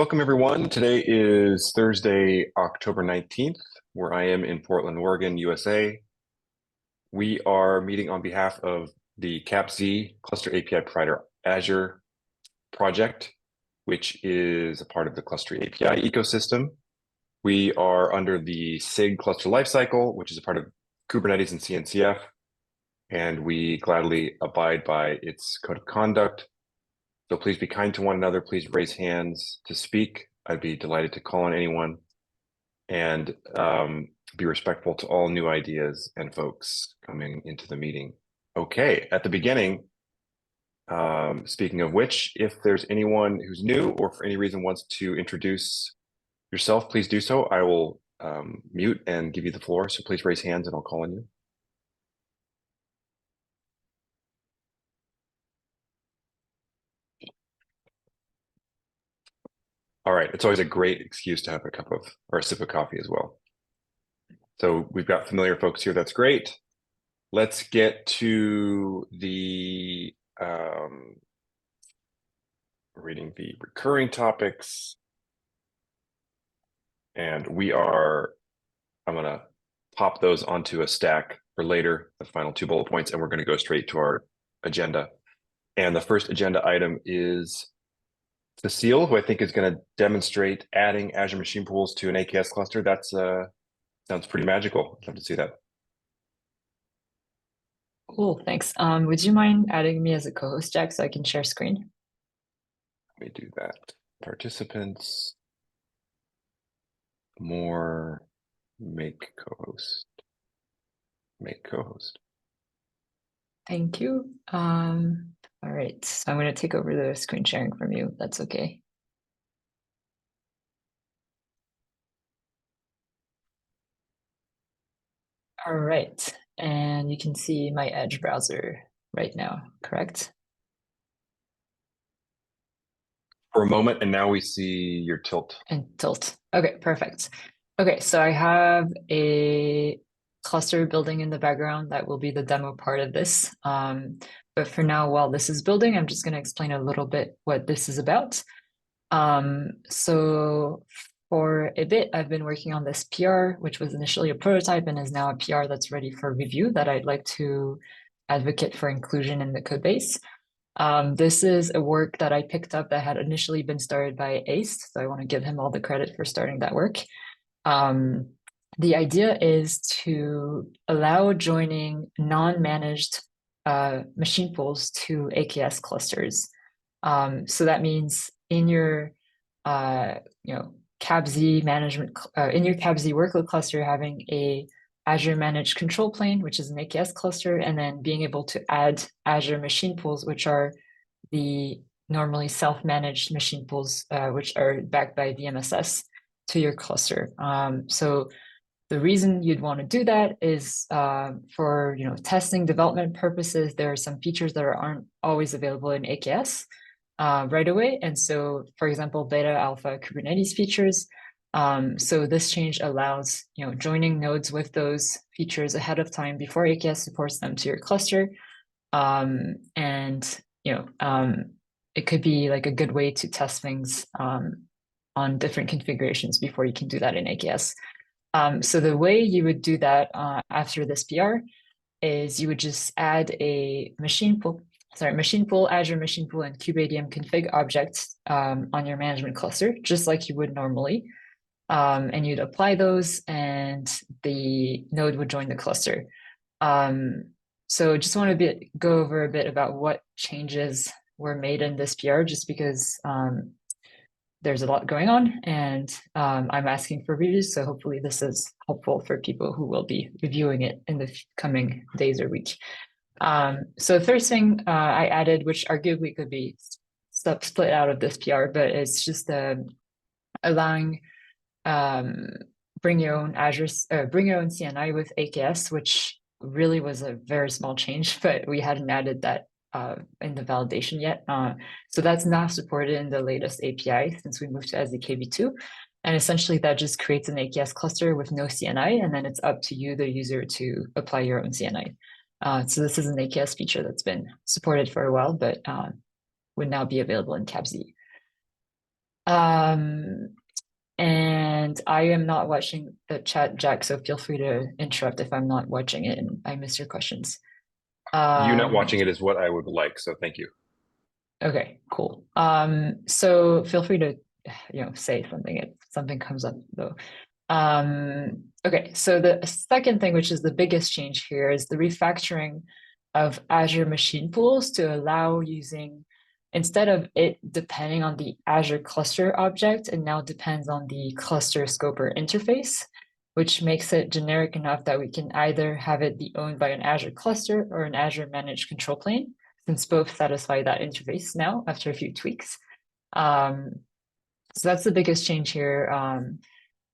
Welcome, everyone. Today is Thursday, October 19th, where I am in Portland, Oregon, USA. We are meeting on behalf of the CapZ Cluster API Provider Azure project, which is a part of the Cluster API ecosystem. We are under the SIG Cluster Lifecycle, which is a part of Kubernetes and CNCF, and we gladly abide by its code of conduct. So please be kind to one another. Please raise hands to speak. I'd be delighted to call on anyone, and be respectful to all new ideas and folks coming into the meeting. Okay, at the beginning, speaking of which, if there's anyone who's new or for any reason wants to introduce yourself, please do so. I will mute and give you the floor. So please raise hands and I'll call on you. All right, it's always a great excuse to have a cup of or a sip of coffee as well. So we've got familiar folks here. That's great. Let's get to the reading the recurring topics. And I'm going to pop those onto a stack for later, the final two bullet points, and we're going to go straight to our agenda. And the first agenda item is Cecile, who I think is going to demonstrate adding Azure Machine Pools to an AKS cluster. That sounds pretty magical. I'd love to see that. Cool, thanks. Would you mind adding me as a co-host, Jack, so I can share screen? Let me do that. Participants, more, make co-host. Make co-host. Thank you. All right, so I'm going to take over the screen sharing from you. That's okay. All right, and you can see my Edge browser right now, correct? For a moment, and now we see your tilt. And tilt. Okay, perfect. Okay, so I have a cluster building in the background that will be the demo part of this. But for now, while this is building, I'm just going to explain a little bit what this is about. So for a bit, I've been working on this PR, which was initially a prototype and is now a PR that's ready for review that I'd like to advocate for inclusion in the code base. This is a work that I picked up that had initially been started by Ace, so I want to give him all the credit for starting that work. The idea is to allow joining non-managed machine pools to AKS clusters. So that means in your CapZ management, in your CapZ workload cluster, having a Azure managed control plane, which is an AKS cluster, and then being able to add Azure machine pools, which are the normally self-managed machine pools, which are backed by VMSS, to your cluster. So the reason you'd want to do that is for testing development purposes. There are some features that aren't always available in AKS right away. And so, for example, beta, alpha, Kubernetes features. So this change allows joining nodes with those features ahead of time before AKS supports them to your cluster. It could be like a good way to test things on different configurations before you can do that in AKS. So the way you would do that after this PR is you would just add a machine pool, Azure machine pool, and kubeadm config objects on your management cluster, just like you would normally. And you'd apply those and the node would join the cluster. So just want to go over a bit about what changes were made in this PR, just because there's a lot going on and I'm asking for reviews. So hopefully this is helpful for people who will be reviewing it in the coming days or week. So the first thing I added, which arguably could be split out of this PR, but it's just allowing bring your own CNI with AKS, which really was a very small change, but we hadn't added that in the validation yet. So that's now supported in the latest API since we moved to SDKV2. And essentially that just creates an AKS cluster with no CNI, and then it's up to you, the user, to apply your own CNI. So this is an AKS feature that's been supported for a while, but would now be available in CapZ. And I am not watching the chat, Jack, so feel free to interrupt if I'm not watching it and I miss your questions. You not Um, watching it is what I would like, so thank you. okay, cool. So feel free to, say something if something comes up though. Okay, so the second thing, which is the biggest change here, is the refactoring of Azure machine pools to allow using, instead of it depending on the Azure cluster object, it now depends on the cluster scoper interface, which makes it generic enough that we can either have it be owned by an Azure cluster or an Azure managed control plane, since both satisfy that interface now after a few tweaks. Um, so that's the biggest change here.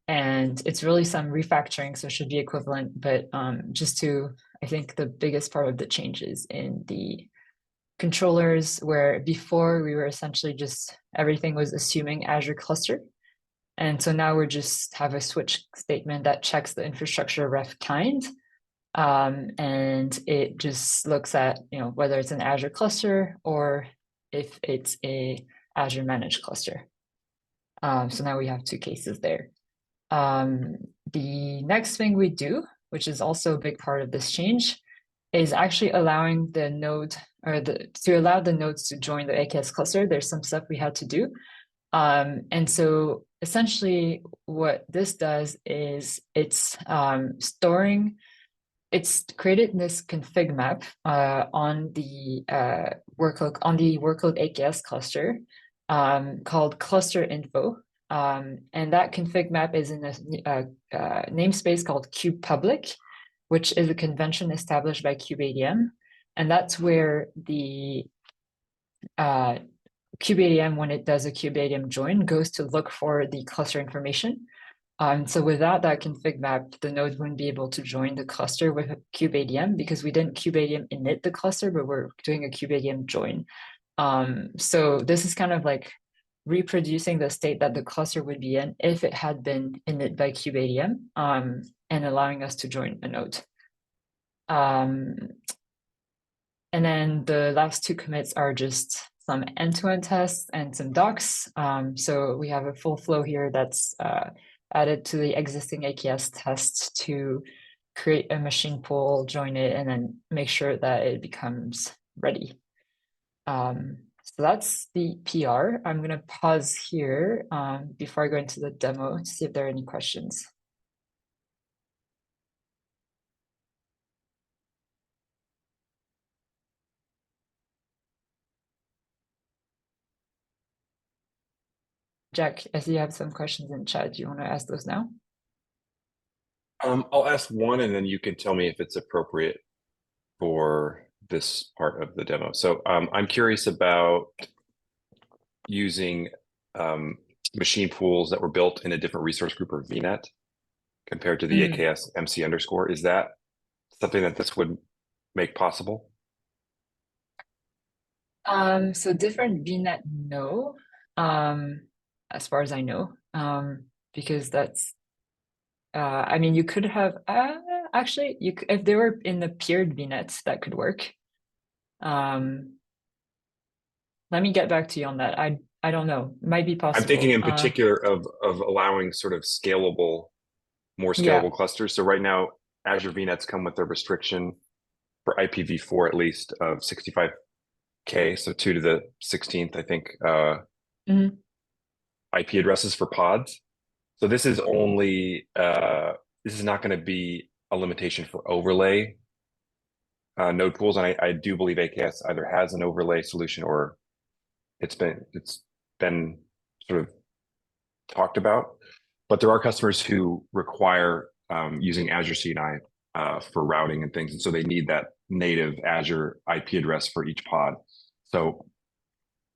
And it's really some refactoring, so it should be equivalent. But just to, I think the biggest part of the changes in the controllers, where before we were essentially just everything was assuming Azure cluster. And so now we're just have a switch statement that checks the infrastructure ref kind. And it just looks at, whether it's an Azure cluster or if it's a Azure managed cluster. So now we have two cases there. Um, the next thing we do, which is also a big part of this change, is actually allowing the node to allow the nodes to join the AKS cluster. There's some stuff we had to do. And so essentially what this does is it's created this config map on the workload AKS cluster called cluster info. And that config map is in a namespace called kubepublic, which is a convention established by kubeadm. And that's where the kubeadm, when it does a kubeadm join, goes to look for the cluster information. So without that config map, the node wouldn't be able to join the cluster with kubeadm because we didn't kubeadm init the cluster, but we're doing a kubeadm join. So this is kind of like reproducing the state that the cluster would be in if it had been init by kubeadm, and allowing us to join a node. And then the last two commits are just some end-to-end tests and some docs. So we have a full flow here that's added to the existing AKS test to create a machine pool, join it, and then make sure that it becomes ready. So that's the PR. I'm going to pause here before I go into the demo to see if there are any questions. Jack, I see you have some questions in chat. Do you want to ask those now? I'll ask one, and then you can tell me if it's appropriate for this part of the demo. So I'm curious about using machine pools that were built in a different resource group or VNet compared to the AKS MC underscore. Is that something that this would make possible? So different VNet, no, as far as I know, because that's, I mean, you could have, actually, if they were in the peered VNets, that could work. Let me get back to you on that. I don't know. Might be possible. I'm thinking in particular of allowing sort of scalable, more scalable clusters. So right now, Azure VNets come with a restriction for IPv4 at least of 65K, so 2 to the 16th, I think, IP addresses for pods. So this is only this is not going to be a limitation for overlay node pools, and I do believe AKS either has an overlay solution or it's been sort of talked about. But there are customers who require using Azure CNI for routing and things, and so they need that native Azure IP address for each pod. So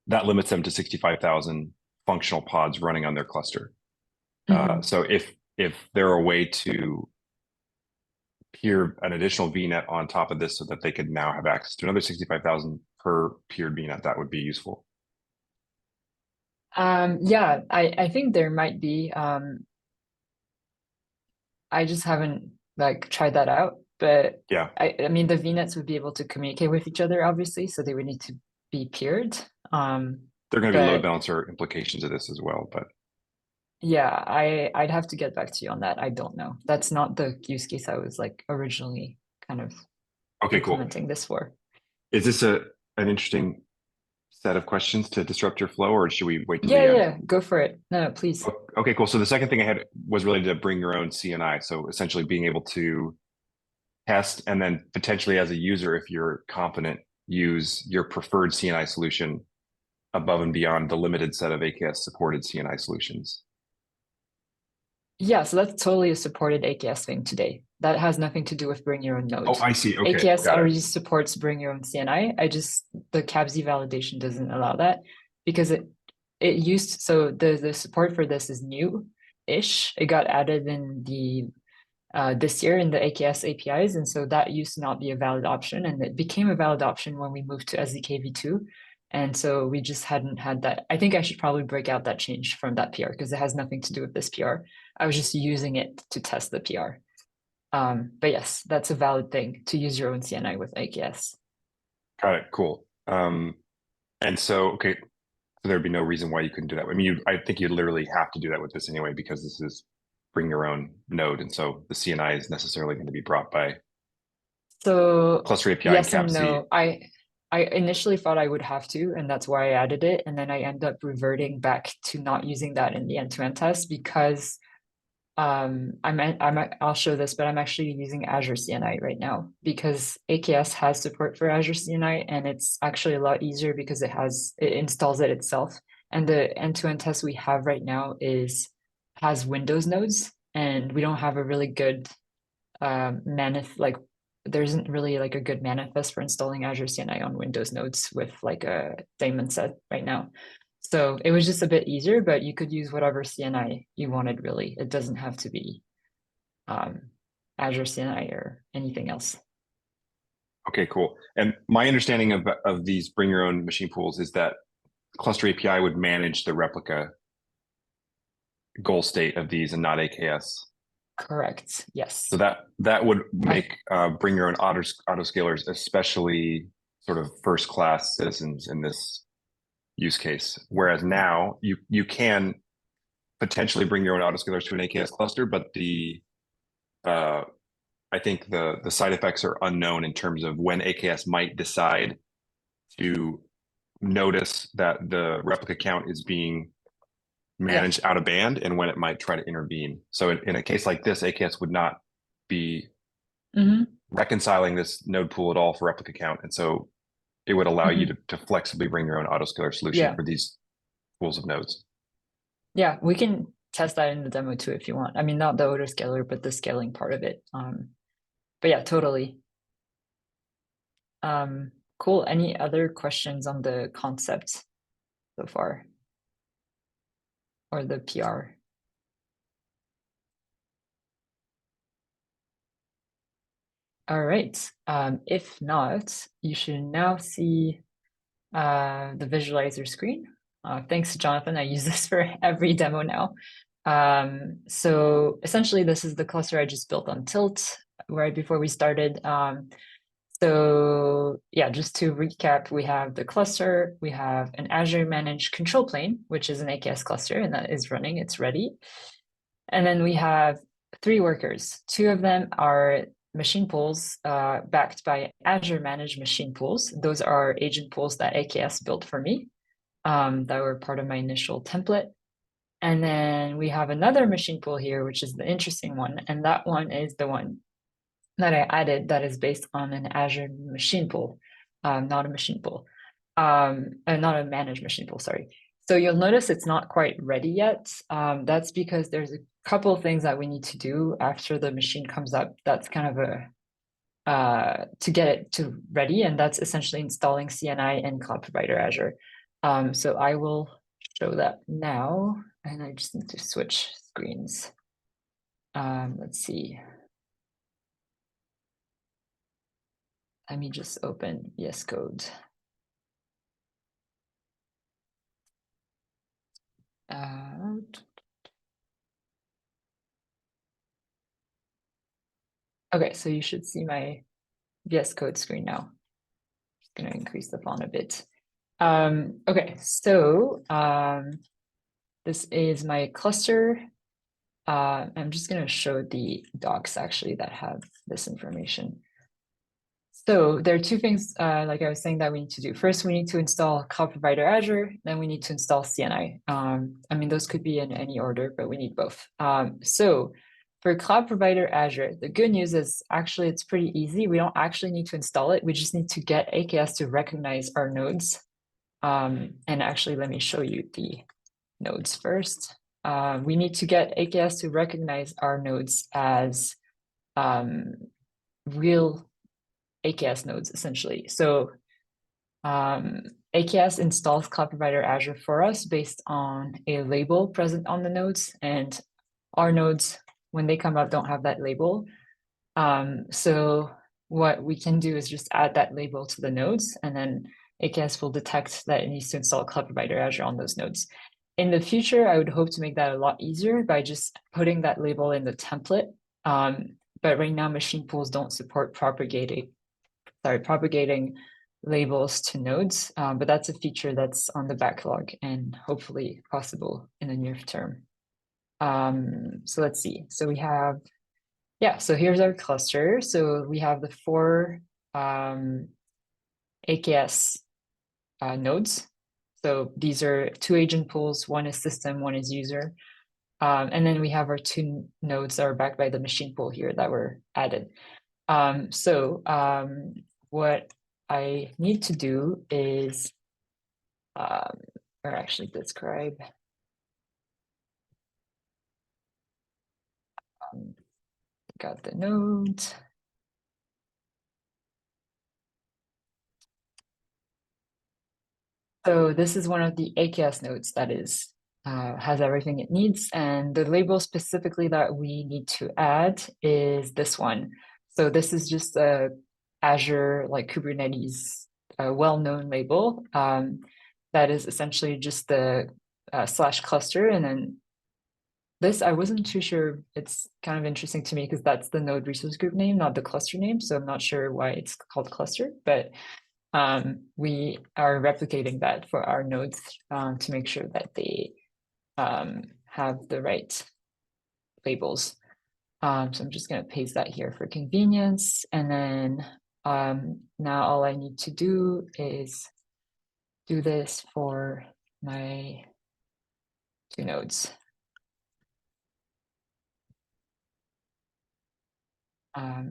that limits them to 65,000 functional pods running on their cluster. So if there are a way to peer an additional VNet on top of this so that they could now have access to another 65,000 per peered VNet, that would be useful. Yeah, I think there might be. I just haven't like tried that out, but yeah, I mean the VNets would be able to communicate with each other, obviously, so they would need to be peered. There are going to be load But balancer implications of this as well, but yeah, I'd have to get back to you on that. I don't know. That's not the use case I was like originally kind of okay, cool. implementing this for. Is this an interesting set of questions to disrupt your flow, or should we wait till Yeah, the end? yeah, go for it. No, please. Okay, cool. So the second thing I had was related to bring your own CNI. So essentially being able to test and then potentially as a user, if you're confident, use your preferred CNI solution above and beyond the limited set of AKS supported CNI solutions. Yeah, so that's totally a supported AKS thing today. That has nothing to do with bring your own Oh, node. I see. Okay, AKS got it. already supports bring your own CNI. The CABZ validation doesn't allow that because it used, so the support for this is new-ish. It got added in the this year in the AKS APIs, and so that used to not be a valid option, and it became a valid option when we moved to SDK v2. And so we just hadn't had that. I think I should probably break out that change from that PR because it has nothing to do with this PR. I was just using it to test the PR. But yes, that's a valid thing to use your own CNI with AKS. Got it. Cool. And so, okay, so there'd be no reason why you couldn't do that. I mean, I think you literally have to do that with this anyway, because this is bring your own node. And so the CNI is necessarily going to be brought by So Cluster API and yes and CAPZ. no. I initially thought I would have to, and that's why I added it. And then I end up reverting back to not using that in the end-to-end test because I'll show this, but I'm actually using Azure CNI right now because AKS has support for Azure CNI, and it's actually a lot easier because it installs it itself. And the end-to-end test we have right now has Windows nodes, and we don't have a really good there isn't really like a good manifest for installing Azure CNI on Windows nodes with like a daemon set right now. So it was just a bit easier, but you could use whatever CNI you wanted, really. It doesn't have to be um, Azure CNI or anything else. Okay, cool. And my understanding of these bring your own machine pools is that Cluster API would manage the replica goal state of these and not AKS. Correct. Yes. So that would I make bring your own autoscalers especially sort of first class citizens in this use case. Whereas now you can potentially bring your own autoscalers to an AKS cluster, but the I think the side effects are unknown in terms of when AKS might decide to notice that the replica count is being yeah. managed out of band and when it might try to intervene. So in a case like this, AKS would not be Hmm. reconciling this node pool at all for replica count. And so it would allow you Hmm. to flexibly bring your own autoscaler solution Yeah. for these pools of nodes. Yeah. We can test that in the demo too if you want. I mean, not the autoscaler, but the scaling part of it. But yeah, totally. Cool. Any other questions on the concept so far or the PR? All right. If not, you should now see the visualizer screen. Thanks, Jonathan. I use this for every demo now. So essentially, this is the cluster I just built on Tilt right before we started. So yeah, just to recap, we have the cluster, we have an Azure managed control plane, which is an AKS cluster, and that is running, it's ready. And then we have three workers. Two of them are machine pools backed by Azure managed machine pools. Those are agent pools that AKS built for me that were part of my initial template. And then we have another machine pool here, which is the interesting one. And that one is the one that I added that is based on an Azure machine pool, not a machine pool, not a managed machine pool, sorry. So you'll notice it's not quite ready yet. That's because there's a couple of things that we need to do after the machine comes up. That's kind of to get it to ready, and that's essentially installing CNI and cloud provider Azure. So I will show that now, and I just need to switch screens. Let's see. Let me just open VS Code. Okay, so you should see my VS Code screen now. Just going to increase the font a bit. Okay, so this is my cluster. I'm just going to show the docs actually that have this information. So there are two things, like I was saying, that we need to do. First, we need to install cloud provider Azure. Then we need to install CNI. I mean, those could be in any order, but we need both. So for cloud provider Azure, the good news is actually it's pretty easy. We don't actually need to install it. We just need to get AKS to recognize our nodes. And actually, let me show you the nodes first. We need to get AKS to recognize our nodes as real AKS nodes, essentially. So AKS installs cloud provider Azure for us based on a label present on the nodes, and our nodes, when they come up, don't have that label. So what we can do is just add that label to the nodes, and then AKS will detect that it needs to install cloud provider Azure on those nodes. In the future, I would hope to make that a lot easier by just putting that label in the template. But right now, machine pools don't support propagating labels to nodes, but that's a feature that's on the backlog and hopefully possible in the near term. So let's see. So we have, yeah, so here's our cluster. So we have the four AKS nodes. So these are two agent pools. One is system, one is user. And then we have our two nodes that are backed by the machine pool here that were added. What I need to do is, or actually describe, got the nodes. So this is one of the AKS nodes that is has everything it needs, and the label specifically that we need to add is this one. So this is just a Azure like Kubernetes well-known label that is essentially just the slash cluster, and then this I wasn't too sure. It's kind of interesting to me because that's the node resource group name, not the cluster name. So I'm not sure why it's called cluster, but we are replicating that for our nodes to make sure that they have the right labels. So I'm just going to paste that here for convenience. And then now all I need to do is do this for my two nodes. I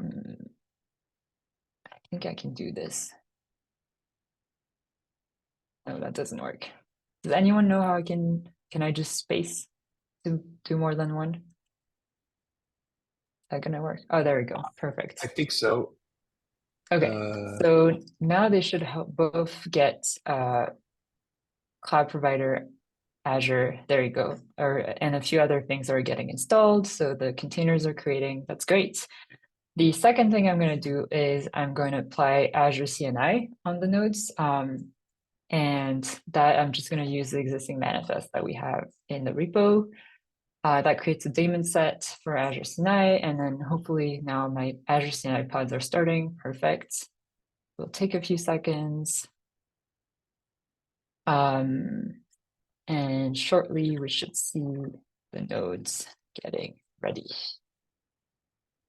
think I can do this. No, that doesn't work. Does anyone know how can I just space to do more than one? Is that gonna work? Oh, there we go. Perfect. I think so. Okay, so now they should both get cloud provider Azure. There you go. And a few other things are getting installed. So the containers are creating. That's great. The second thing I'm going to do is I'm going to apply Azure CNI on the nodes. And that I'm just going to use the existing manifest that we have in the repo. That creates a daemon set for Azure CNI. And then hopefully now my Azure CNI pods are starting. Perfect. It'll take a few seconds. And shortly we should see the nodes getting ready.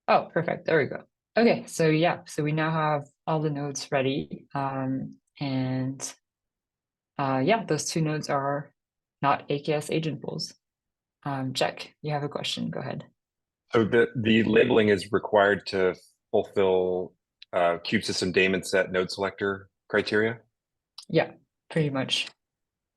Oh, perfect. There we go. Okay, so yeah, so we now have all the nodes ready. Yeah, those two nodes are not AKS agent pools. Jack, you have a question, go ahead. So the labeling is required to fulfill cube system daemon set node selector criteria? Yeah, pretty much.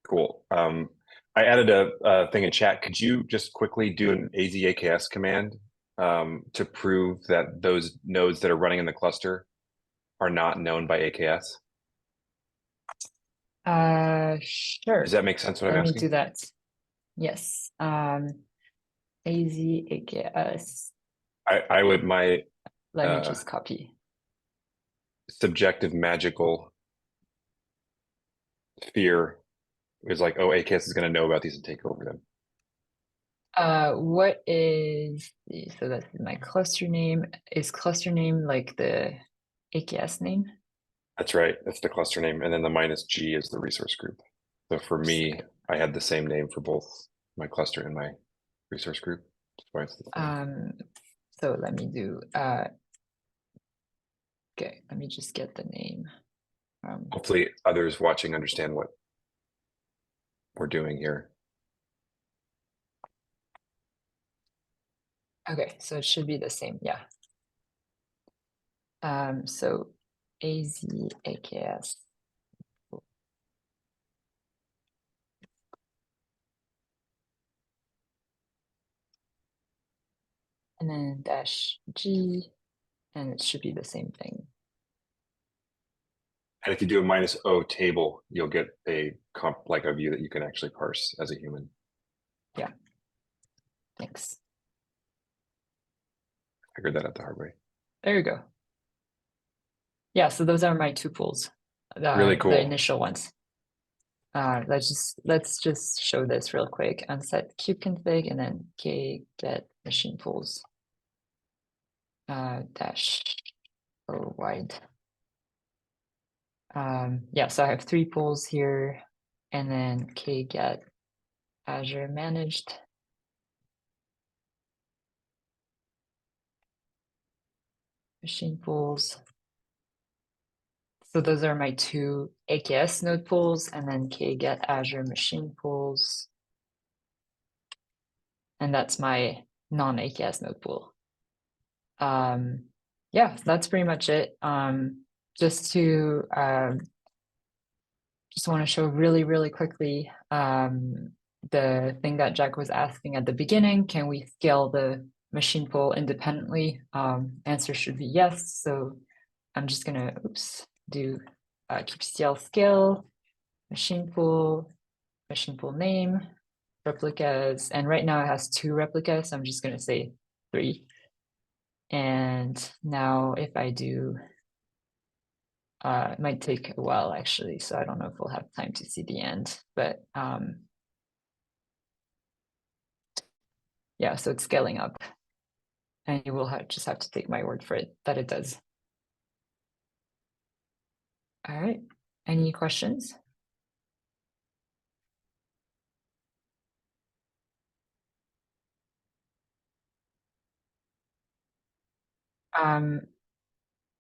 Cool. I added a thing in chat. Could you just quickly do an AZAKS command to prove that those nodes that are running in the cluster are not known by AKS? Sure. Does that make sense what I'm Let me asking? do that. Yes. AZAKS. I would my Let me just copy. subjective magical fear is like, oh, AKS is going to know about these and take over them. What is so that's my cluster name. Is cluster name like the AKS name? That's right. That's the cluster name. And then the -G is the resource group. So for me, I had the same name for both my cluster and my resource group. That's why it's the same. So let me do, okay, let me just get the name. Hopefully others watching understand what we're doing here. Okay, so it should be the same, yeah. So AZ AKS. And then -G, and it should be the same thing. And if you do a -O table, you'll get a like a view that you can actually parse as a human. Yeah, thanks. Figured that out the hard way. There you go. Yeah, so those are my two pools, Really cool. the initial ones. Let's just show this real quick. Unset kubeconfig and then k get machine pools dash o wide. Yeah, so I have 3 pools here, and then k get Azure managed. Machine pools. So those are my 2 AKS node pools, and then k get Azure machine pools. And that's my non-AKS node pool. Yeah, that's pretty much it. Just want to show really quickly the thing that Jack was asking at the beginning. Can we scale the machine pool independently? Answer should be yes. So I'm just gonna do kubectl scale machine pool name replicas, and right now it has 2 replicas, so I'm just gonna say 3. And now if I do, it might take a while actually, so I don't know if we'll have time to see the end, but yeah, so it's scaling up, and you will just have to take my word for it that it does. All right, any questions?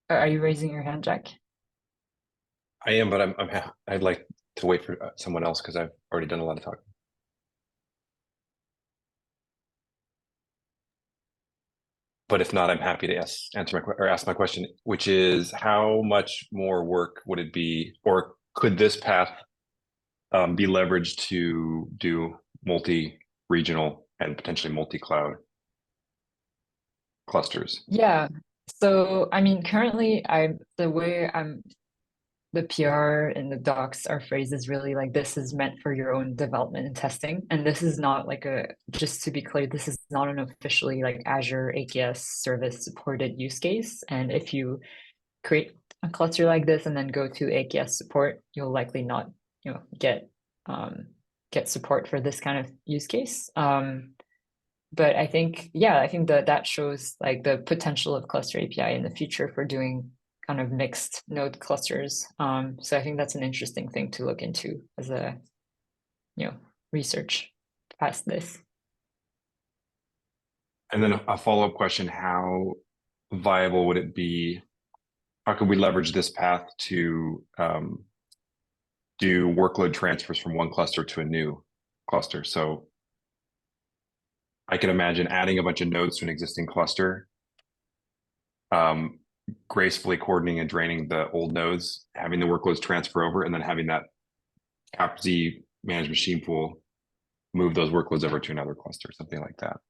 Are you raising your hand, Jack? I am, but I'd like to wait for someone else because I've already done a lot of talking. But if not, I'm happy to ask my question, which is how much more work would it be, or could this path be leveraged to do multi-regional and potentially multi-cloud clusters? Yeah. So I mean, currently, the PR and the docs are phrased as really like this is meant for your own development and testing. And this is not like just to be clear, this is not an officially like Azure AKS service supported use case. And if you create a cluster like this and then go to AKS support, you'll likely not, get support for this kind of use case. But I think that shows like the potential of cluster API in the future for doing kind of mixed node clusters. So I think that's an interesting thing to look into as a research past this. And then a follow-up question, how viable would it be? How could we leverage this path to do workload transfers from one cluster to a new cluster? So I can imagine adding a bunch of nodes to an existing cluster, gracefully coordinating and draining the old nodes, having the workloads transfer over, and then having that capz managed machine pool move those workloads over to another cluster, something like that.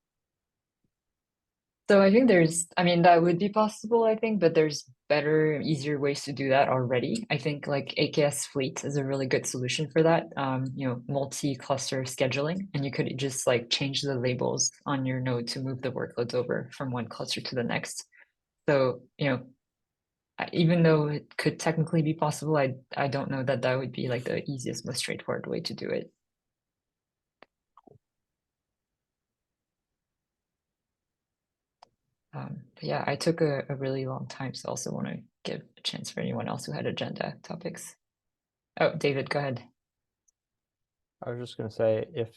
So I think that would be possible, I think, but there's better, easier ways to do that already. I think like AKS Fleet is a really good solution for that, multi-cluster scheduling, and you could just like change the labels on your node to move the workloads over from one cluster to the next. So, even though it could technically be possible, I don't know that would be like the easiest, most straightforward way to do it. But yeah, I took a really long time, so I also want to give a chance for anyone else who had agenda topics. Oh, David, go ahead. I was just going to say, if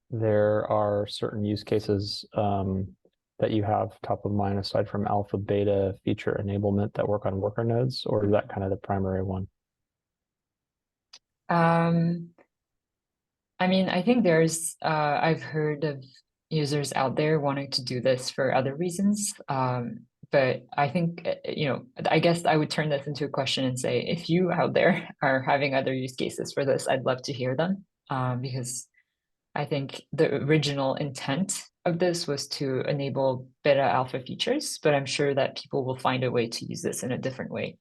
there are certain use cases that you have top of mind aside from alpha beta feature enablement that work on worker nodes, or is that kind of the primary one? I mean, I think I've heard of users out there wanting to do this for other reasons. But I think, I guess I would turn this into a question and say, if you out there are having other use cases for this, I'd love to hear them. Because I think the original intent of this was to enable beta alpha features, but I'm sure that people will find a way to use this in a different way.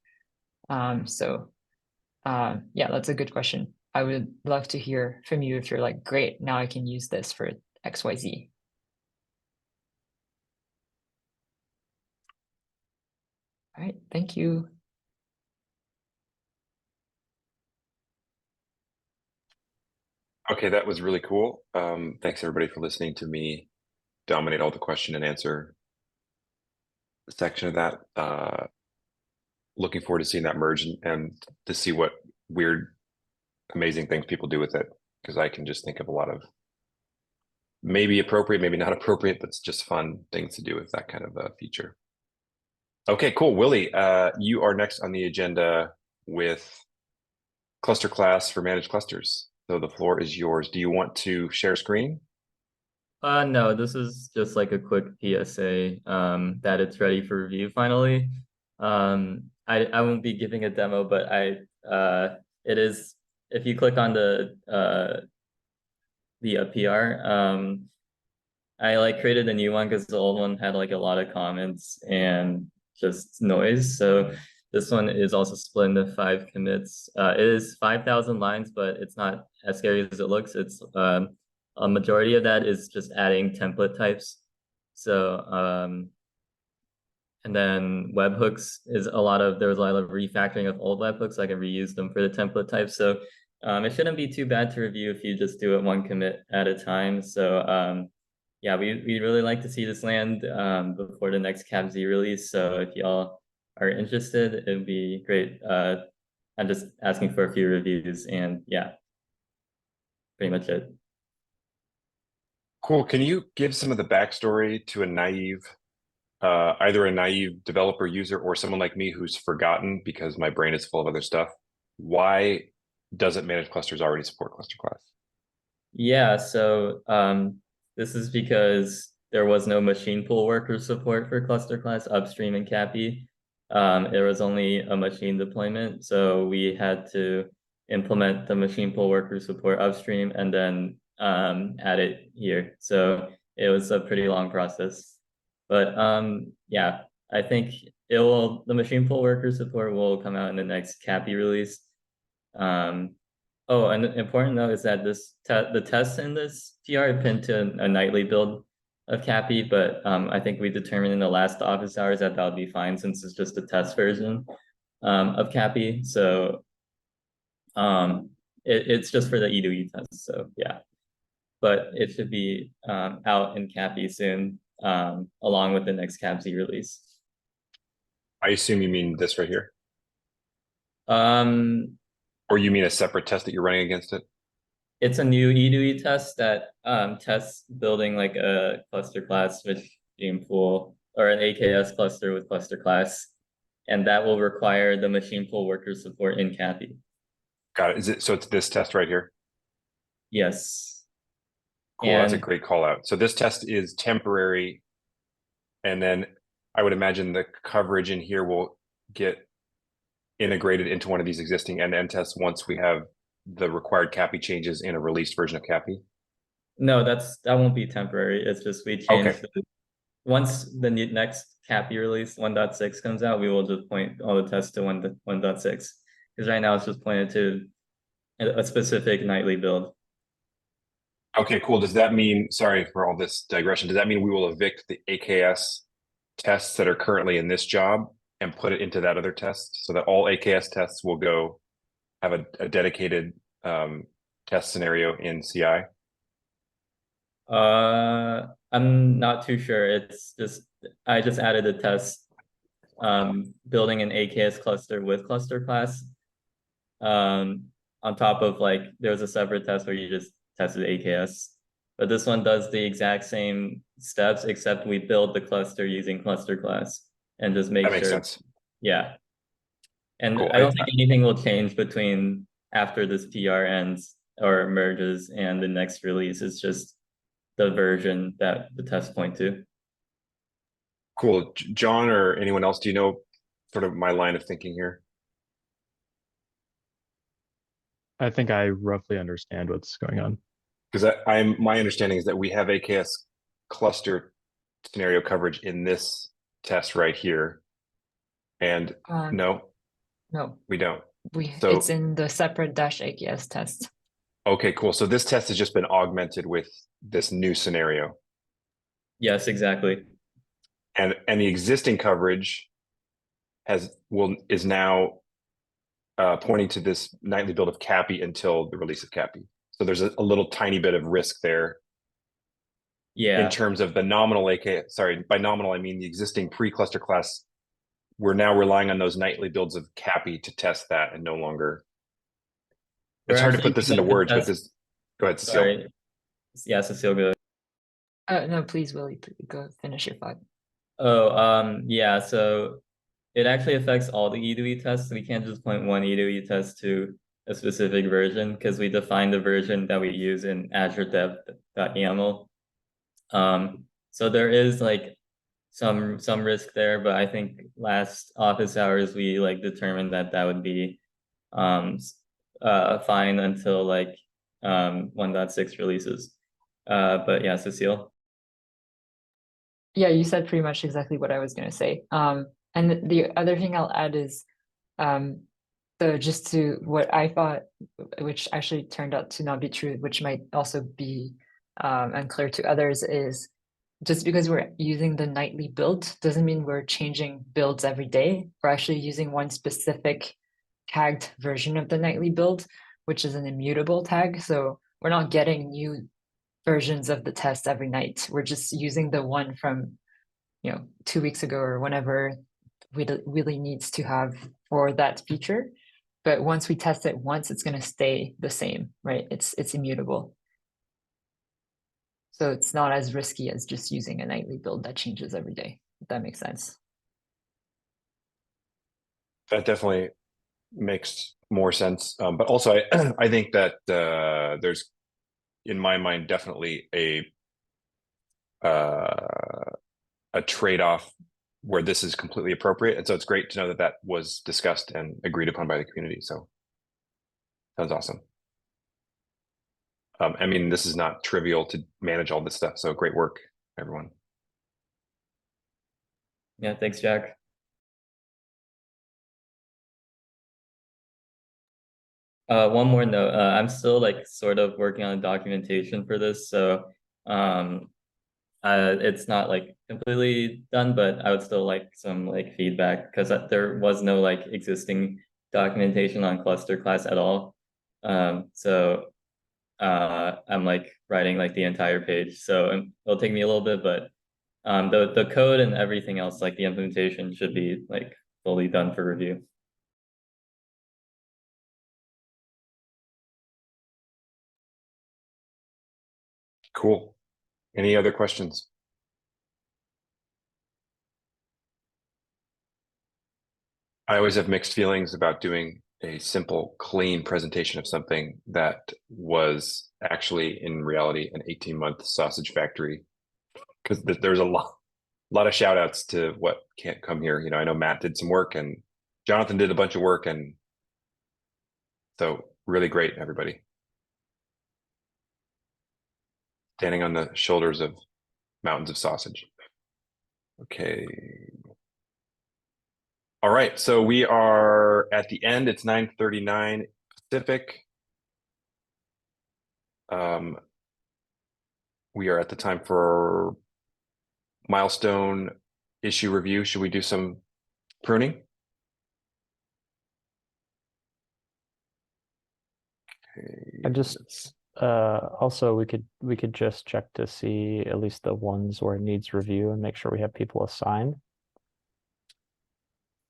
Yeah, that's a good question. I would love to hear from you if you're like, great, now I can use this for XYZ. All right, thank you. Okay, that was really cool. Thanks everybody for listening to me dominate all the question and answer section of that. Looking forward to seeing that merge and to see what weird, amazing things people do with it. Because I can just think of a lot of maybe appropriate, maybe not appropriate, but it's just fun things to do with that kind of a feature. Okay, cool. Willie, you are next on the agenda with cluster class for managed clusters. So the floor is yours. Do you want to share screen? No, this is just like a quick PSA that it's ready for review finally. I won't be giving a demo, but it is, if you click on the PR, I like created a new one because the old one had like a lot of comments and just noise. So this one is also split into 5 commits. It is 5,000 lines, but it's not as scary as it looks. It's a majority of that is just adding template types. So and then webhooks is there was a lot of refactoring of old webhooks, so I can reuse them for the template types. So it shouldn't be too bad to review if you just do it 1 commit at a time. So yeah, we'd really like to see this land before the next CapZ release. So if y'all are interested, it'd be great. I'm just asking for a few reviews, and yeah, pretty much it. Cool. Can you give some of the backstory to either a naive developer user or someone like me who's forgotten because my brain is full of other stuff? Why doesn't managed clusters already support cluster class? Yeah, so this is because there was no machine pool worker support for cluster class upstream in CAPI. There was only a machine deployment, so we had to implement the machine pool worker support upstream and then add it here. So it was a pretty long process. But yeah, I think the machine pool worker support will come out in the next CAPI release. Oh, and the important note is that the tests in this PR are pinned to a nightly build of CAPI, but I think we determined in the last office hours that would be fine since it's just a test version of CAPI. So it's just for the E2E test. So yeah, but it should be out in CAPI soon, along with the next CapZ release. I assume you mean this right here? Um, Or you mean a separate test that you're running against it? It's a new E2E test that tests building like a cluster class with gene pool or an AKS cluster with cluster class, and that will require the machine pool worker support in CAPI. Got it. So it's this test right here? Yes. Cool. That's a great call out. So this test is temporary, and then I would imagine the coverage in here will get integrated into one of these existing end-to-end tests once we have the required CAPI changes in a released version of CAPI? No, that won't be temporary. It's just we changed once the next CAPI release 1.6 comes out, we will just point all the tests to 1.6 because right now it's just pointed to a specific nightly build. Okay, cool. Does that mean, sorry for all this digression, does that mean we will evict the AKS tests that are currently in this job and put it into that other test so that all AKS tests will go have a dedicated test scenario in CI? I'm not too sure. It's just, I just added a test, building an AKS cluster with cluster class. On top of like, there was a separate test where you just tested AKS. But this one does the exact same steps, except we build the cluster using cluster class and just make That makes sure. sense. Yeah. And Cool. I don't think anything will change between after this PR ends or merges and the next release. It's just the version that the tests point to. Cool. John or anyone else, do you know sort of my line of thinking here? I think I roughly understand what's going on. Because my understanding is that we have AKS cluster scenario coverage in this test right here. And no, No, we don't. it's in the separate -AKS test. Okay, cool. So this test has just been augmented with this new scenario. Yes, exactly. And the existing coverage is now pointing to this nightly build of Cappy until the release of Cappy. So there's a little tiny bit of risk there. Yeah. In terms of the nominal AK, sorry, by nominal I mean the existing pre-cluster class. We're now relying on those nightly builds of Cappy to test that, and no longer. It's hard to put this into words, but this. Go ahead, Cecile. Sorry. Yeah, Cecile, go. No, please, Willie, go finish your thought. Oh, yeah. So it actually affects all the E2E tests. We can't just point one E2E test to a specific version because we define the version that we use in Azure dev.yaml. So there is like some risk there, but I think last office hours we like determined that would be fine until like 1.6 releases. But yeah, Cecile. Yeah, you said pretty much exactly what I was going to say. And the other thing I'll add is, so just to what I thought, which actually turned out to not be true, which might also be unclear to others, is just because we're using the nightly build doesn't mean we're changing builds every day. We're actually using one specific tagged version of the nightly build, which is an immutable tag. So we're not getting new versions of the test every night. We're just using the one from 2 weeks ago or whenever we really needs to have for that feature. But once we test it once, it's going to stay the same, right? It's immutable. So it's not as risky as just using a nightly build that changes every day, if that makes sense. That definitely makes more sense. But also, I think that there's, in my mind, definitely a trade-off where this is completely appropriate. And so it's great to know that was discussed and agreed upon by the community. So sounds awesome. I mean, this is not trivial to manage all this stuff. So great work, everyone. Yeah, thanks, Jack. One more note. I'm still like sort of working on documentation for this, so it's not like completely done, but I would still like some like feedback because there was no like existing documentation on cluster class at all. So I'm like writing like the entire page, so it'll take me a little bit, but the code and everything else, like the implementation, should be like fully done for review. Cool. Any other questions? I always have mixed feelings about doing a simple, clean presentation of something that was actually, in reality, an 18-month sausage factory. Because there's a lot of shout outs to what can't come here. I know Matt did some work and Jonathan did a bunch of work. And so really great, everybody. Standing on the shoulders of mountains of sausage. Okay. All right, so we are at the end. It's 9:39 Pacific. We are at the time for milestone issue review. Should we do some pruning? I just Also we could just check to see at least the ones where it needs review and make sure we have people assigned.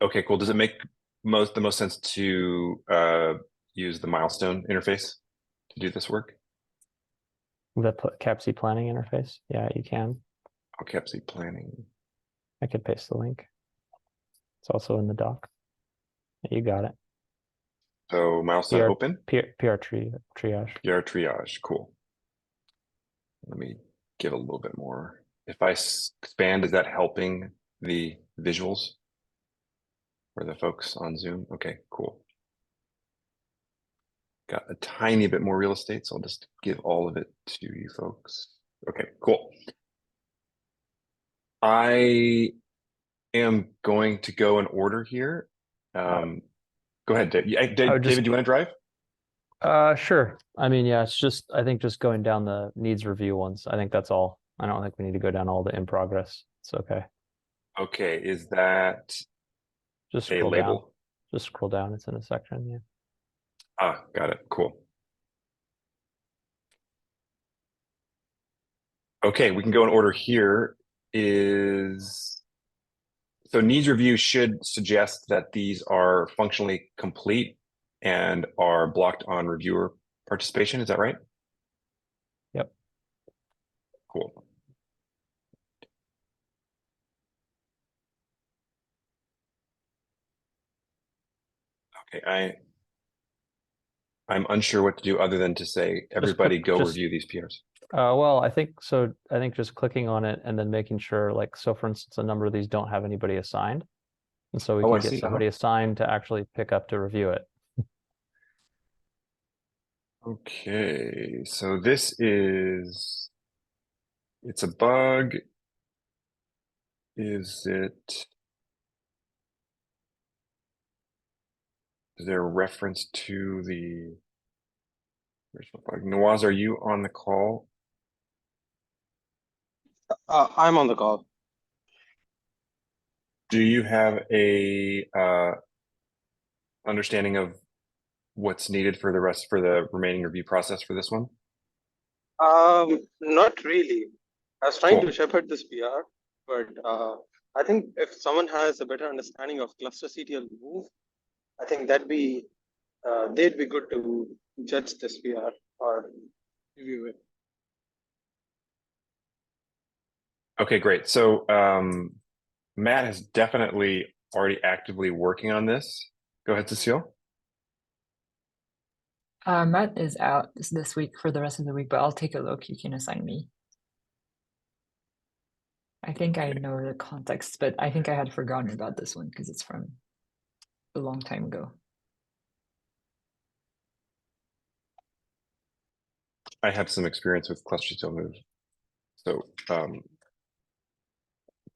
Okay, cool. Does it make the most sense to use the milestone interface to do this work? The CAPC planning interface. Yeah, you can. Okay, see planning. I could paste the link. It's also in the doc. You got it. So milestone PR open. PR triage. PR triage. Cool. Let me give a little bit more. If I expand, is that helping the visuals for the folks on Zoom? Okay, cool. Got a tiny bit more real estate, so I'll just give all of it to you folks. Okay, cool. I am going to go in order here. Go ahead, Dave. David, do you want to drive? Sure. I mean, yeah, it's just I think just going down the needs review ones. I think that's all. I don't think we need to go down all the in progress. It's okay. Okay, is that Just a scroll down. label? Just scroll down. It's in a section. Yeah. Ah, got it. Cool. Okay, we can go in order here. So needs review should suggest that these are functionally complete and are blocked on reviewer participation. Is that right? Yep. Cool. Okay, I'm unsure what to do other than to say, everybody go review these PRs. Well, I think so. I think just clicking on it and then making sure, like, so for instance, a number of these don't have anybody assigned. And so we Oh, can I get see. somebody assigned to actually pick up to review it. Okay, so it's a bug. Is there a reference to the original bug? Nawaz, are you on the call? I'm on the call. Do you have a understanding of what's needed for the remaining review process for this one? Not really. I was trying Cool. to shepherd this PR, but I think if someone has a better understanding of cluster CTL move, I think they'd be good to judge this PR or review it. Okay, great. So Matt has definitely already actively working on this. Go ahead, Cecile. Matt is out this week for the rest of the week, but I'll take a look. You can assign me. I think I know the context, but I think I had forgotten about this one because it's from a long time ago. I have some experience with cluster CTL move. So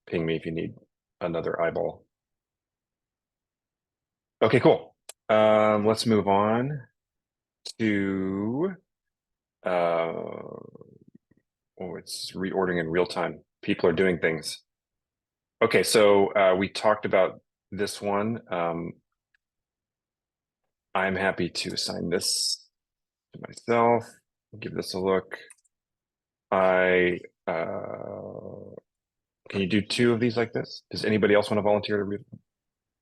ping me if you need another eyeball. Okay, cool. Let's move on to it's reordering in real time. People are doing things. Okay, so we talked about this one. I'm happy to assign this to myself. Give this a look. Can you do two of these like this? Does anybody else want to volunteer to read?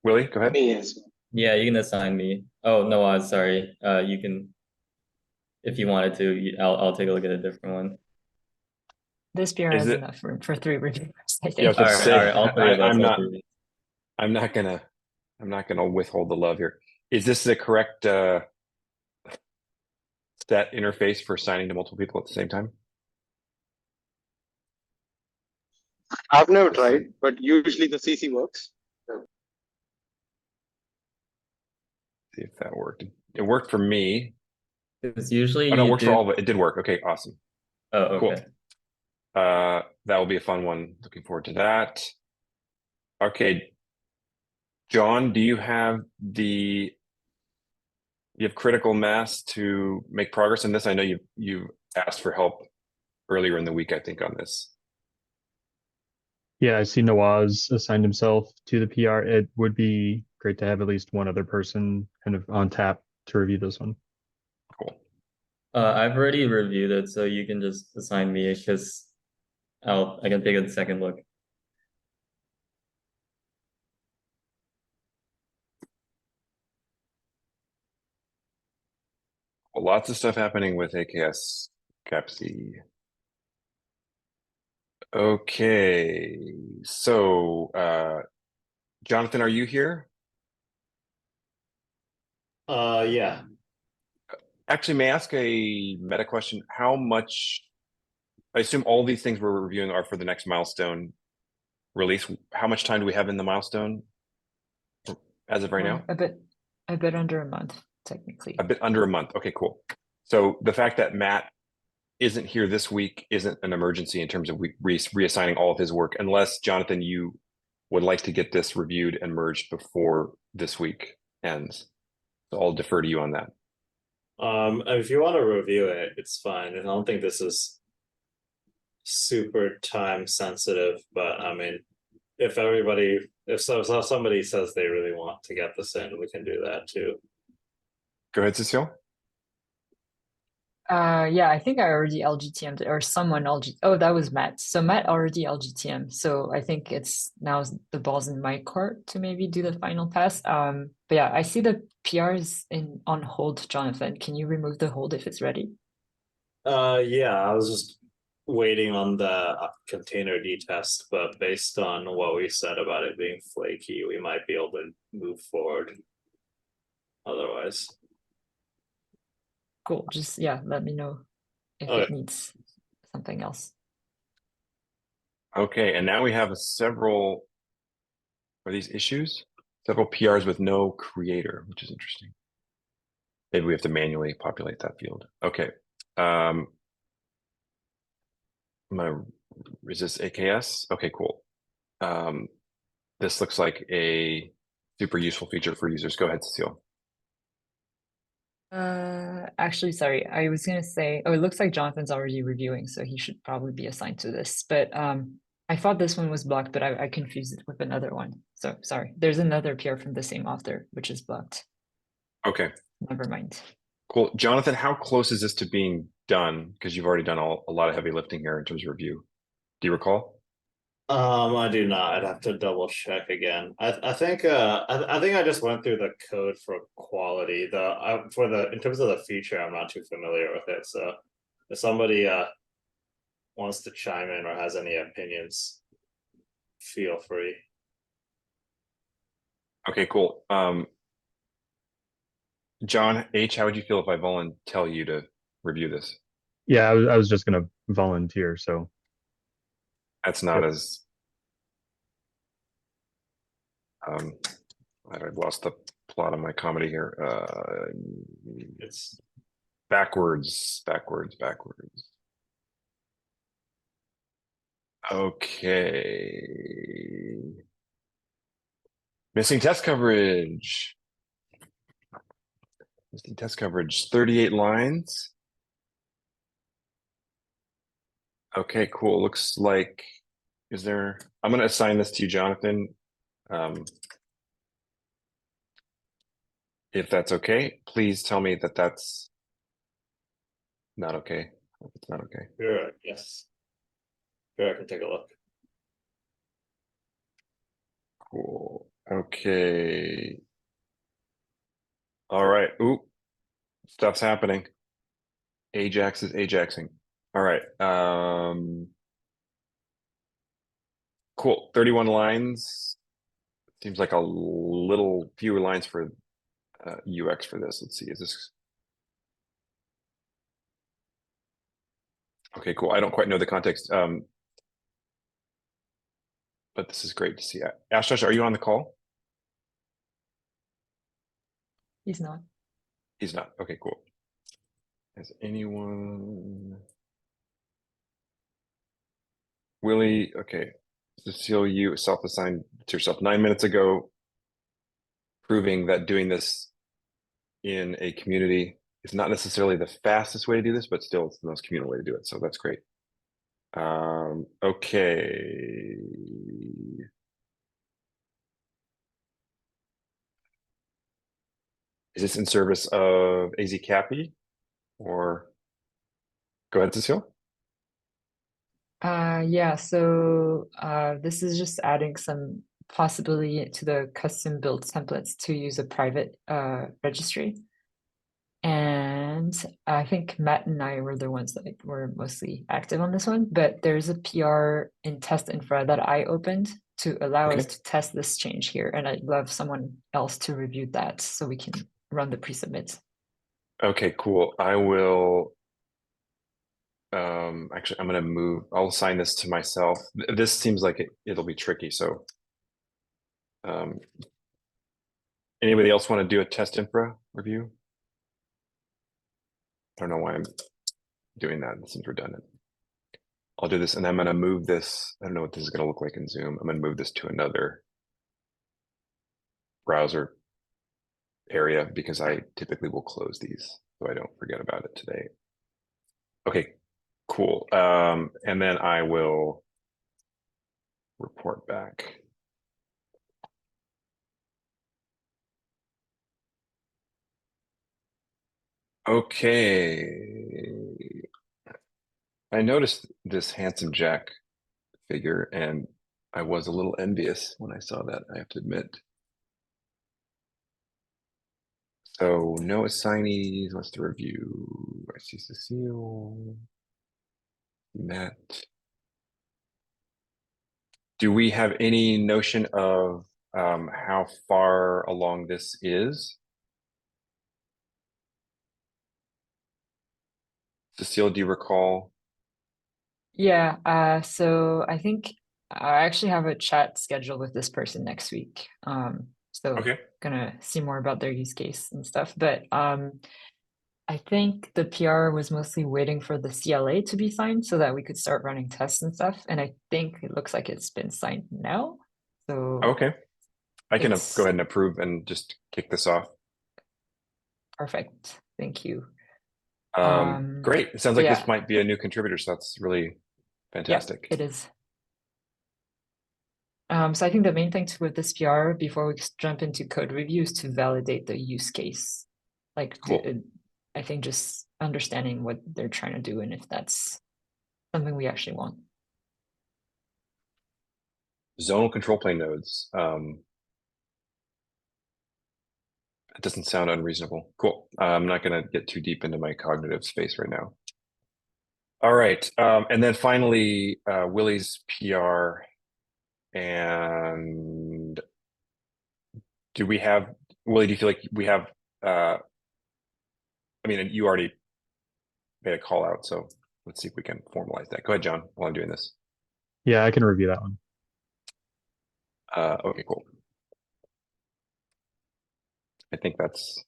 Willie, go ahead. Yes. Yeah, you can assign me. Oh, no, sorry. You can, if you wanted to, I'll take a look at a different one. This PR Is has it- enough room for 3 reviewers, I think. Yeah, I was All gonna right, say, all right, all three of us. I'm all not. three of us. I'm not gonna withhold the love here. Is this the correct set interface for signing to multiple people at the same time? I've never tried, but usually the CC works. See if that worked. It worked for me. Because usually Oh no, it you worked for all of it. It did work. Okay, awesome. Oh, okay. Cool. That will be a fun one. Looking forward to that. Okay, John, do you have critical mass to make progress in this? I know you asked for help earlier in the week, I think, on this. Yeah, I see Nawaz assigned himself to the PR. It would be great to have at least one other person kind of on tap to review this one. Cool. I've already reviewed it, so you can just assign me because I can take a second look. Well, lots of stuff happening with AKS CAPC. Okay, so Jonathan, are you here? Yeah. Actually, may I ask a meta question? How much, I assume all these things we're reviewing are for the next milestone release. How much time do we have in the milestone as of right now? A bit under a month, technically. A bit under a month. Okay, cool. So the fact that Matt isn't here this week isn't an emergency in terms of reassigning all of his work, unless Jonathan, you would like to get this reviewed and merged before this week ends. So I'll defer to you on that. If you want to review it, it's fine. And I don't think this is super time sensitive, but I mean, if somebody says they really want to get this in, we can do that too. Go ahead, Cecile. Yeah, I think I already LGTM'd or someone oh, that was Matt. So Matt already LGTM. So I think it's now the ball's in my court to maybe do the final pass. But yeah, I see the PR is on hold, Jonathan. Can you remove the hold if it's ready? Yeah, I was just waiting on the container D test, but based on what we said about it being flaky, we might be able to move forward. Otherwise. Cool. Just yeah, let me know if it needs something else. Okay, and now we have several, are these issues? Several PRs with no creator, which is interesting. Maybe we have to manually populate that field. Okay. Is this AKS? Okay, cool. This looks like a super useful feature for users. Go ahead, Cecile. Actually, sorry, I was gonna say, oh, it looks like Jonathan's already reviewing, so he should probably be assigned to this. But I thought this one was blocked, but I confused it with another one. So sorry, there's another PR from the same author, which is blocked. Okay. Never mind. Cool. Jonathan, how close is this to being done? Because you've already done a lot of heavy lifting here in terms of review. Do you recall? I do not. I'd have to double check again. I think I just went through the code for quality. In terms of the feature, I'm not too familiar with it. So if somebody wants to chime in or has any opinions, feel free. Okay, cool. John H, how would you feel if I tell you to review this? Yeah, I was just gonna volunteer, so That's not Sure. as I've lost the plot of my comedy here. It's Backwards. Okay. Missing test coverage. 38 lines. Okay, cool. Looks like, I'm going to assign this to you, Jonathan. If that's okay, please tell me that that's not okay. If it's not okay. sure. Yes. Sure, I can take a look. Cool. Okay. All right. Ooh, stuff's happening. Ajax is Ajaxing. All right. Cool. 31 lines. Seems like a little fewer lines for UX for this. Let's see. Is this okay? Cool. I don't quite know the context. But this is great to see. Ashutosh, are you on the call? He's not. He's not. Okay, cool. Has anyone? Willie, okay. Cecile, you self-assigned to yourself 9 minutes ago, proving that doing this in a community is not necessarily the fastest way to do this, but still it's the most communal way to do it. So that's great. Okay. Is this in service of AZ Cappy or Go ahead, Cecile. Yeah, so this is just adding some possibility to the custom build templates to use a private registry. And I think Matt and I were the ones that were mostly active on this one, but there's a PR in test infra that I opened to allow us Okay. to test this change here. And I'd love someone else to review that so we can run the pre-submits. Okay, cool. I will actually I'm gonna move. I'll assign this to myself. This seems like it'll be tricky, so anybody else want to do a test infra review? I don't know why I'm doing that. It seems redundant. I'll do this and I'm gonna move this. I don't know what this is gonna look like in Zoom. I'm gonna move this to another browser area because I typically will close these so I don't forget about it today. Okay, cool. And then I will report back. Okay. I noticed this handsome Jack figure and I was a little envious when I saw that, I have to admit. So no assignees, what's the review? I see Cecile, Matt. Do we have any notion of how far along this is? Cecile, do you recall? Yeah, so I think I actually have a chat scheduled with this person next week. So Okay. gonna see more about their use case and stuff. But I think the PR was mostly waiting for the CLA to be signed so that we could start running tests and stuff. And I think it looks like it's been signed now. So Okay. I can It's- go ahead and approve and just kick this off. perfect. Thank you. Great. It sounds like yeah. this might be a new contributor, so that's really fantastic. Yeah, it is. So I think the main thing with this PR before we jump into code review is to validate the use case. Like, Cool. I think just understanding what they're trying to do and if that's something we actually want. Zonal control plane nodes. It doesn't sound unreasonable. Cool. I'm not going to get too deep into my cognitive space right now. All right. And then finally, Willie's PR. And do we have, Willie, do you feel like we have, I mean, you already made a call out, so let's see if we can formalize that. Go ahead, John, while I'm doing this. Yeah, I can review that one. Okay, cool. I think that's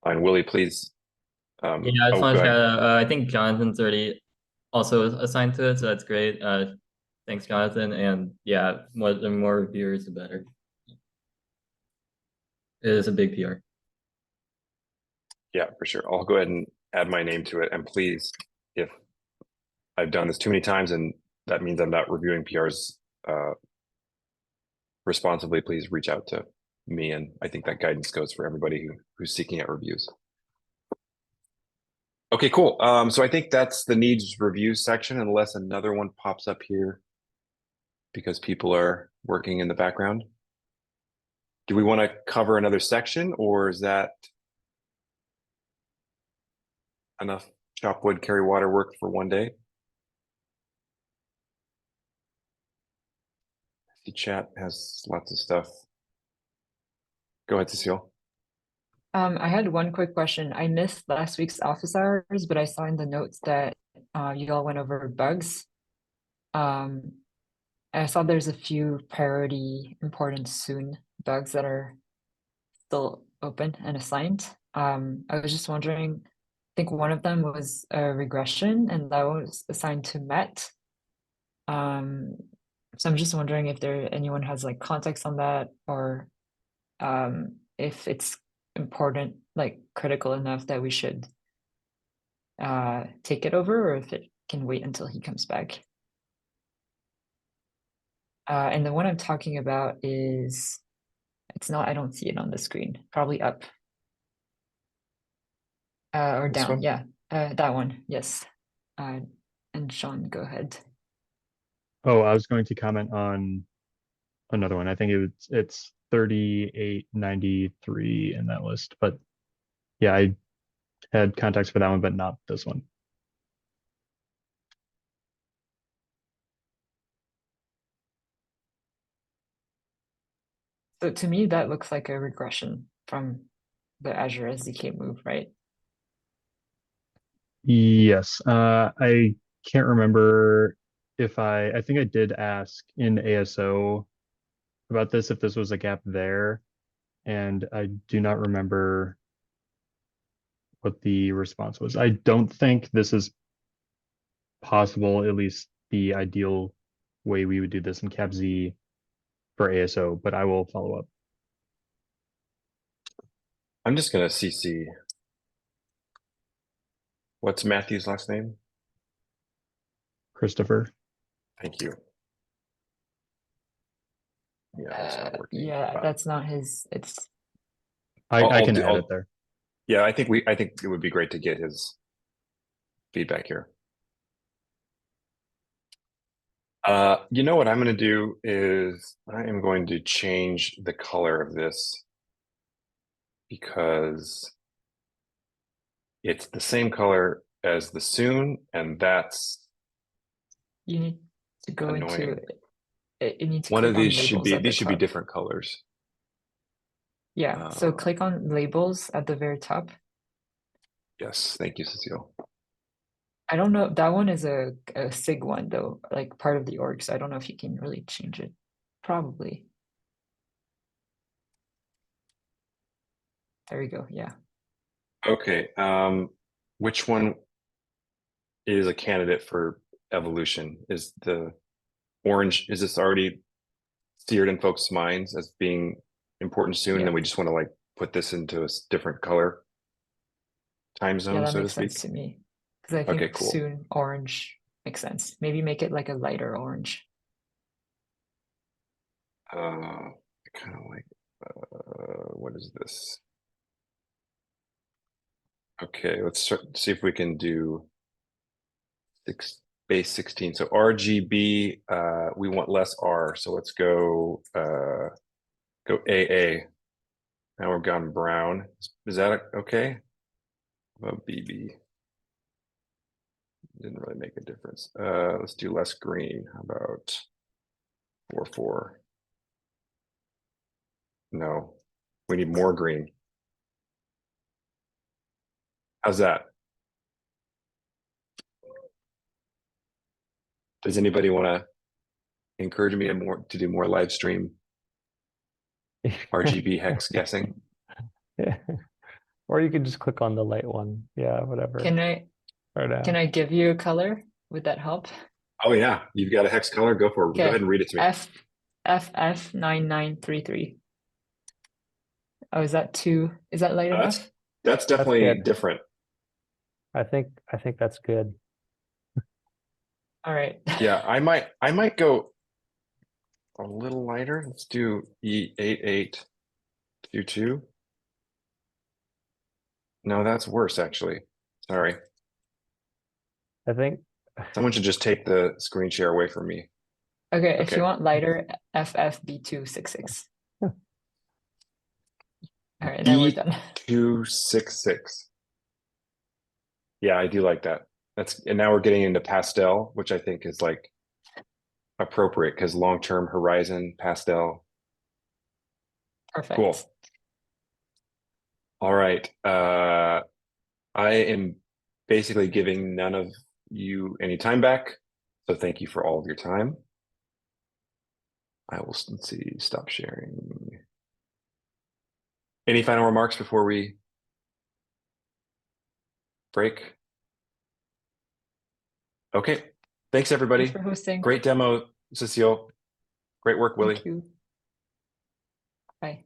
fine. Willie, please. Yeah, I just oh, want go to ahead. shout out, I think Jonathan's already also assigned to it, so that's great. Thanks, Jonathan. And yeah, the more reviewers, the better. It is a big PR. Yeah, for sure. I'll go ahead and add my name to it. And please, if I've done this too many times and that means I'm not reviewing PRs responsibly, please reach out to me. And I think that guidance goes for everybody who's seeking out reviews. Okay, cool. So I think that's the needs review section, unless another one pops up here because people are working in the background. Do we want to cover another section, or is that enough chop wood, carry water work for one day? The chat has lots of stuff. Go ahead, Cecile. I had one quick question. I missed last week's office hours, but I saw in the notes that you all went over bugs. I saw there's a few priority important soon bugs that are still open and assigned. I was just wondering, I think one of them was a regression and that was assigned to Matt. So I'm just wondering if anyone has like context on that or if it's important, like critical enough that we should take it over or if it can wait until he comes back. And the one I'm talking about is, it's not, I don't see it on the screen, probably up. Or This down, one? yeah, that one, yes. And Sean, go ahead. Oh, I was going to comment on another one. I think it's 3893 in that list, but yeah, I had context for that one, but not this one. So to me, that looks like a regression from the Azure SDK move, right? Yes, I can't remember if I think I did ask in ASO about this, if this was a gap there, and I do not remember what the response was. I don't think this is possible, at least the ideal way we would do this in CapZ for ASO, but I will follow up. I'm just gonna CC. What's Matthew's last name? Christopher. Thank you. Yeah, that's not working. Yeah, Fine. that's not his. It's I I'll can do- add I'll- it there. Yeah, I think it would be great to get his feedback here. You know what I'm going to do is I am going to change the color of this because it's the same color as the soon, and that's you need to go into annoying. it. You need to One click of on these should labels be at the these should be top. different colors. Yeah, so Uh, click on labels at the very top. Yes, thank you, Cecile. I don't know. That one is a SIG one though, like part of the org. So I don't know if you can really change it. Probably. There we go. Yeah. Okay, which one is a candidate for evolution? Is the orange, is this already seared in folks' minds as being important soon? Yeah. And then we just want to like put this into a different color time Yeah, zone, that so to makes speak. sense to me. Because I think Okay, cool. soon orange makes sense. Maybe make it like a lighter orange. I kind of like, what is this? Okay, let's see if we can do base 16. So RGB, we want less R. So let's go AA. Now we're gone brown. Is that okay? How about BB? Didn't really make a difference. Let's do less green. How about 4. No, we need more green. How's that? Does anybody want to encourage me to do more live stream RGB hex guessing? Yeah. Or you could just click on the light one. Yeah, whatever. Can I give you a color? Would that help? Oh yeah, you've got a hex color. Go for it. Go Okay. ahead and read it to me. FF9933. Oh, is that light enough? That's definitely good. different. I think that's good. All right. Yeah, I might go a little lighter. Let's do E8822. No, that's worse actually. Sorry. I think Someone should just take the screen share away from me. Okay, if Okay. you want lighter, FFB266. All right, and then we're done. 266. Yeah, I do like that. And now we're getting into pastel, which I think is like appropriate because long-term horizon pastel. Perfect. Cool. All right. I am basically giving none of you any time back. So thank you for all of your time. I will, let's see, stop sharing. Any final remarks before we break? Okay. Thanks, everybody. Thanks for hosting. Great demo, Cecile. Great work, Willie. Thank you. Bye.